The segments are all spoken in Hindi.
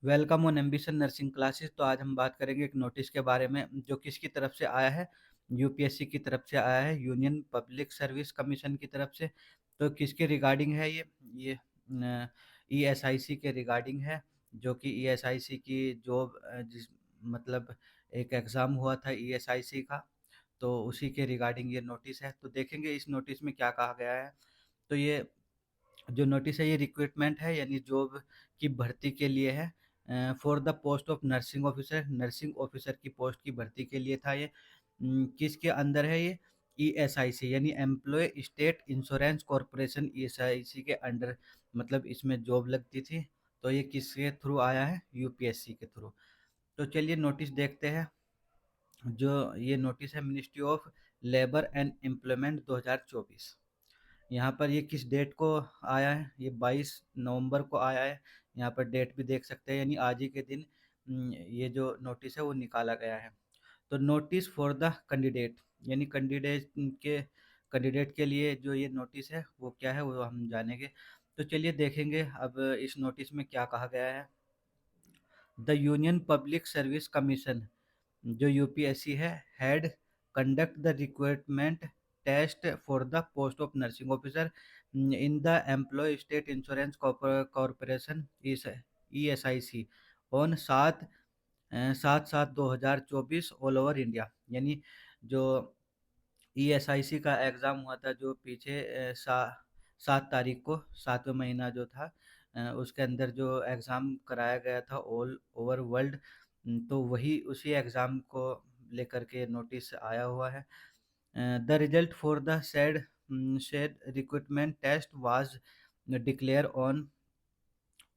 Welcome on ambition nursing classes. तो आज हम बात करेंगे एक नोटिस के बारे में जो किसकी तरफ से आया है। यूपीएससी की तरफ से आया है, यूनियन पब्लिक सर्विस कमीशन की तरफ से। तो किसके रिगार्डिंग है ये ईएसआईसी के रिगार्डिंग है। जो कि ईएसआईसी की जॉब जिस मतलब एक एग्ज़ाम हुआ था ईएसआईसी का, तो उसी के रिगार्डिंग ये नोटिस है। तो देखेंगे इस नोटिस में क्या कहा गया है। तो ये जो नोटिस है ये रिक्रूटमेंट है, यानी जॉब की भर्ती के लिए है। For the post of nursing officer की पोस्ट की भर्ती के लिए था ये। किसके अंदर है ये? ईएसआईसी यानी Employee State Insurance Corporation, ESIC के अंडर मतलब इसमें जॉब लगती थी। तो ये किसके थ्रू आया है? यूपीएससी के थ्रू। तो चलिए नोटिस देखते हैं। जो ये नोटिस है ministry of labour and employment 2024। यहाँ पर ये किस डेट को आया है? ये 22 नवंबर को आया है। यहाँ पर डेट भी देख सकते हैं, यानी आज ही के दिन ये जो नोटिस है वो निकाला गया है। तो नोटिस फॉर द कैंडिडेट, यानी कैंडिडेट के लिए जो ये नोटिस है वो क्या है वो हम जानेंगे। तो चलिए देखेंगे अब इस नोटिस में क्या कहा गया है। The Union Public Service Commission, जो यूपीएससी है, had conduct the recruitment test for the post of nursing officer in the Employee State Insurance Corporation ESIC on 7/7/2024 all over India. यानी जो ईएसआईसी का एग्ज़ाम हुआ था जो पीछे 7 तारीख को, 7वें महीना जो था, उसके अंदर जो एग्ज़ाम कराया गया था ऑल ओवर वर्ल्ड। तो वही उसी एग्ज़ाम को लेकर के नोटिस आया हुआ है। The result for the said recruitment test was declare on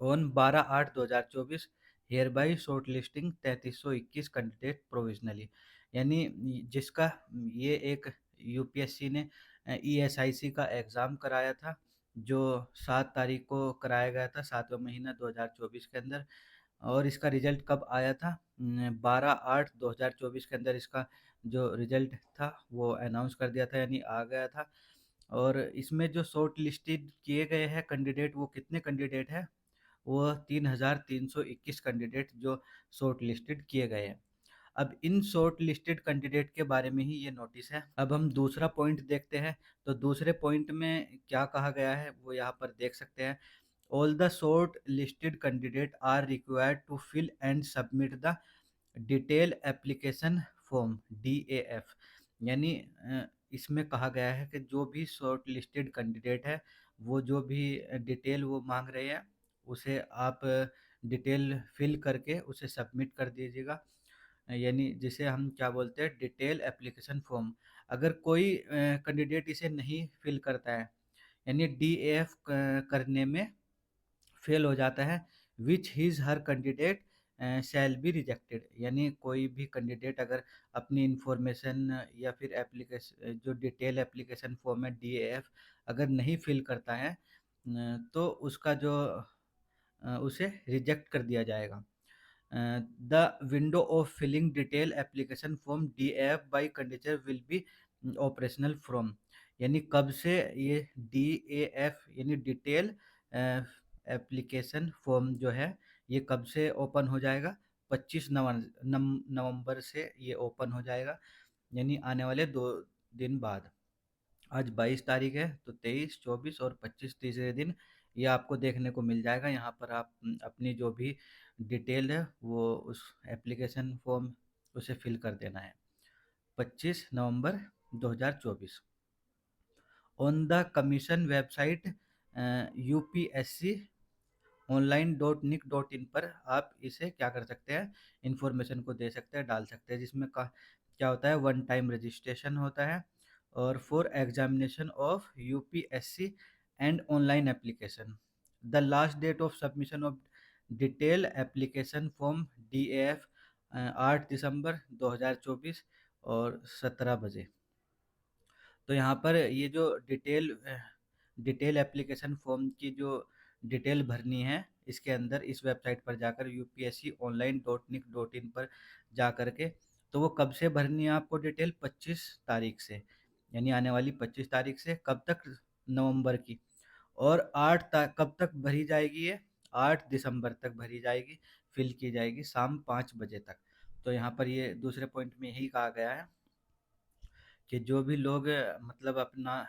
12/8/2024। Hereby shortlisting 3321 candidate provisionally. यानी जिसका ये एक यूपीएससी ने ईएसआईसी का एग्ज़ाम कराया था, जो 7 तारीख को कराया गया था, 7वां महीना 2024 के अंदर। और इसका रिजल्ट कब आया था? 12/8/2024 के अंदर इसका जो रिजल्ट था वो अनाउंस कर दिया था, यानी आ गया था। और इसमें जो शॉर्ट लिस्टेड किए गए हैं कैंडिडेट, वो कितने कैंडिडेट हैं? वो 3,321 कैंडिडेट जो शॉर्ट लिस्टेड किए गए हैं। अब इन शॉर्ट लिस्टेड कैंडिडेट के बारे में ही ये नोटिस है। अब हम दूसरा पॉइंट देखते हैं। तो दूसरे पॉइंट में क्या कहा गया है वो यहाँ पर देख सकते हैं। All the short listed candidate are required to fill and submit the detail application form DAF। यानी इसमें कहा गया है कि जो भी शॉर्ट लिस्टेड कैंडिडेट है वो जो भी डिटेल वो मांग रहे हैं उसे आप डिटेल फिल करके उसे सबमिट कर दीजिएगा। यानी जिसे हम क्या बोलते हैं, डिटेल एप्लीकेशन फॉर्म। अगर कोई कैंडिडेट इसे नहीं फिल करता है, यानी DAF करने में फेल हो जाता है, विच his her candidate shall be rejected. यानी कोई भी कैंडिडेट अगर अपनी इंफॉर्मेशन या फिर एप्लीकेशन जो डिटेल एप्लीकेशन फॉर्म है DAF अगर नहीं फिल करता है, तो उसका जो उसे रिजेक्ट कर दिया जाएगा। The window of filling detail application form DAF by candidate will be operational from. यानी कब से ये DAF यानी डिटेल एप्लीकेशन फॉर्म जो है ये कब से ओपन हो जाएगा? 25 नवंबर से ये ओपन हो जाएगा, यानी आने वाले 2 दिन बाद। आज 22 तारीख है, तो 23, 24 और 25 तीसरे दिन ये आपको देखने को मिल जाएगा। यहाँ पर आप अपनी जो भी डिटेल है वो उस एप्लीकेशन फॉर्म उसे फिल कर देना है। 25 नवंबर 2024 on the commission website UPSC online.nic.in पर आप इसे क्या कर सकते हैं, इन्फॉर्मेशन को दे सकते हैं, डाल सकते हैं। जिसमें क्या होता है, वन टाइम रजिस्ट्रेशन होता है। और for examination of UPSC and online application, the last date of submission of detail application form DAF 8 दिसंबर 2024 और 17 बजे। तो यहाँ पर ये जो डिटेल एप्लीकेशन फॉर्म की जो डिटेल भरनी है, इसके अंदर इस वेबसाइट पर जाकर upsconline.nic.in पर जा कर के, तो वो कब से भरनी है आपको डिटेल? 25 तारीख से, यानी आने वाली 25 तारीख से। कब तक? नवंबर की। और कब तक भरी जाएगी ये? 8 दिसंबर तक भरी जाएगी, फिल की जाएगी शाम 5 बजे तक। तो यहाँ पर ये दूसरे पॉइंट में यही कहा गया है कि जो भी लोग मतलब अपना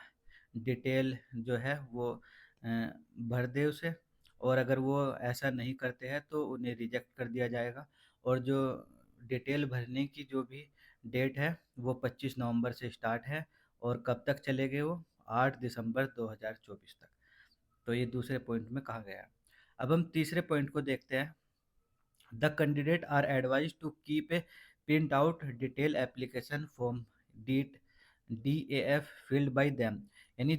डिटेल जो है वो भर दे उसे, और अगर वो ऐसा नहीं करते हैं तो उन्हें रिजेक्ट कर दिया जाएगा। और जो डिटेल भरने की जो भी डेट है वो 25 नवंबर से स्टार्ट है, और कब तक चलेंगे वो 8 दिसंबर 2024 तक। तो ये दूसरे पॉइंट में कहा गया है। अब हम तीसरे पॉइंट को देखते हैं। The candidate are advise to keep a print out detail application form डीट DAF फिल्ड बाय देम, यानी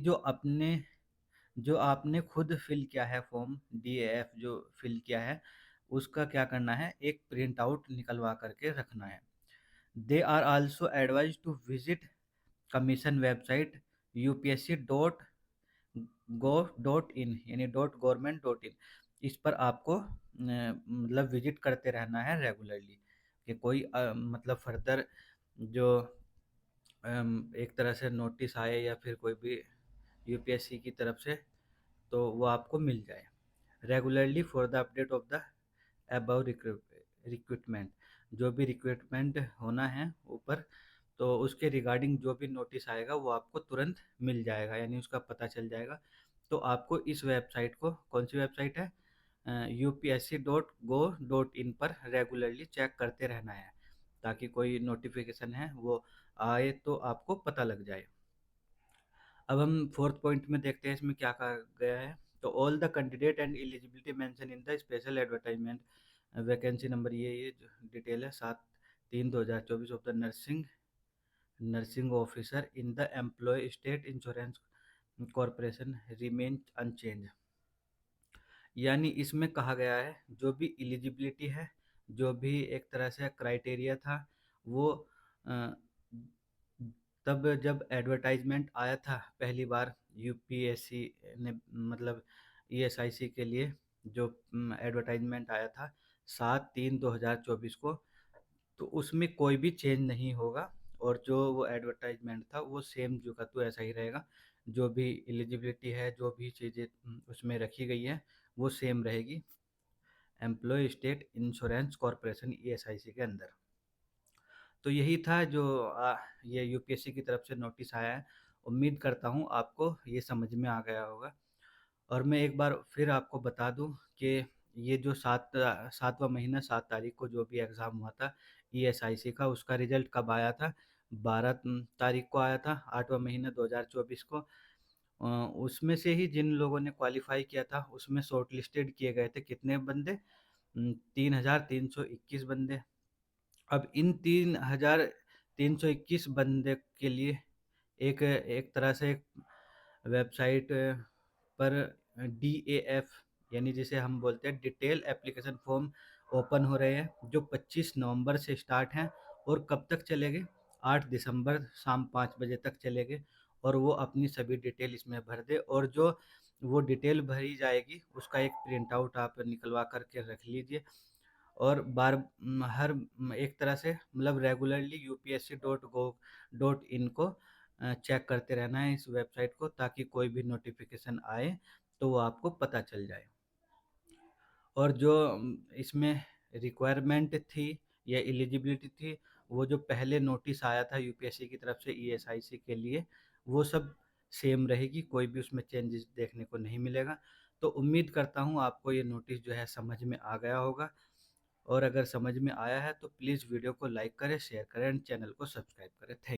जो आपने खुद फिल किया है फॉर्म DAF जो फिल किया है, उसका क्या करना है, एक प्रिंट आउट निकलवा करके रखना है। They are also advise to visit commission website upsc.gov.in यानी .government.in, इस पर आपको मतलब विजिट करते रहना है रेगुलरली, कि कोई मतलब फर्दर जो एक तरह से नोटिस आए या फिर कोई भी यूपीएससी की तरफ से, तो वो आपको मिल जाए regularly for the update of the above recruitment. जो भी रिक्रूटमेंट होना है ऊपर, तो उसके रिगार्डिंग जो भी नोटिस आएगा वो आपको तुरंत मिल जाएगा, यानी उसका पता चल जाएगा। तो आपको इस वेबसाइट को, कौन सी वेबसाइट है, upsc.go.in पर रेगुलरली चेक करते रहना है, ताकि कोई नोटिफिकेशन है वो आए तो आपको पता लग जाए। अब हम फोर्थ पॉइंट में देखते हैं इसमें क्या कहा गया है। तो all the candidate and eligibility mention in the special advertisement, vacancy number ये जो डिटेल है 7/3/2024 of the nursing officer in the Employee State Insurance Corporation remain unchange. यानी इसमें कहा गया है जो भी एलिजिबिलिटी है, जो भी एक तरह से क्राइटेरिया था, वो अ, तब जब एडवर्टाइजमेंट आया था पहली बार यूपीएससी ने, मतलब ईएसआईसी के लिए जो एडवर्टाइजमेंट आया था 7/3/2024 को, तो उसमें कोई भी चेंज नहीं होगा, और जो वो एडवर्टाइजमेंट था वो सेम जो का तो ऐसा ही रहेगा। जो भी एलिजिबिलिटी है, जो भी चीज़ें उसमें रखी गई है वो सेम रहेगी Employee State Insurance Corporation ESIC के अंदर। तो यही था जो ये यूपीएससी की तरफ से नोटिस आया है। उम्मीद करता हूँ आपको ये समझ में आ गया होगा। और मैं एक बार फिर आपको बता दूं कि ये जो 7वां महीना 7 तारीख को जो भी एग्ज़ाम हुआ था ईएसआईसी का, उसका रिजल्ट कब आया था, 12 तारीख को आया था 8वां महीना 2024 को। उसमें से ही जिन लोगों ने क्वालिफाई किया था उसमें शॉर्ट लिस्टेड किए गए थे कितने बंदे, 3,321 बंदे। अब इन 3,321 बंदे के लिए एक एक तरह से एक वेबसाइट पर DAF, यानी जिसे हम बोलते हैं डिटेल एप्लीकेशन फॉर्म, ओपन हो रहे हैं, जो 25 नवंबर से स्टार्ट हैं और कब तक चलेंगे, 8 दिसंबर शाम 5 बजे तक चलेंगे। और वो अपनी सभी डिटेल इसमें भर दे, और जो वो डिटेल भरी जाएगी उसका एक प्रिंट आउट आप निकलवा करके रख लीजिए, और हर एक तरह से मतलब रेगुलरली upsc.gov.in को चेक करते रहना है इस वेबसाइट को, ताकि कोई भी नोटिफिकेशन आए तो वो आपको पता चल जाए। और जो इसमें रिक्वायरमेंट थी या एलिजिबिलिटी थी, वो जो पहले नोटिस आया था यूपीएससी की तरफ से ईएसआईसी के लिए, वो सब सेम रहेगी, कोई भी उसमें चेंजेस देखने को नहीं मिलेगा। तो उम्मीद करता हूँ आपको ये नोटिस जो है समझ में आ गया होगा, और अगर समझ में आया है तो प्लीज़ वीडियो को लाइक करें, शेयर करें एंड चैनल को सब्सक्राइब करें। थैंक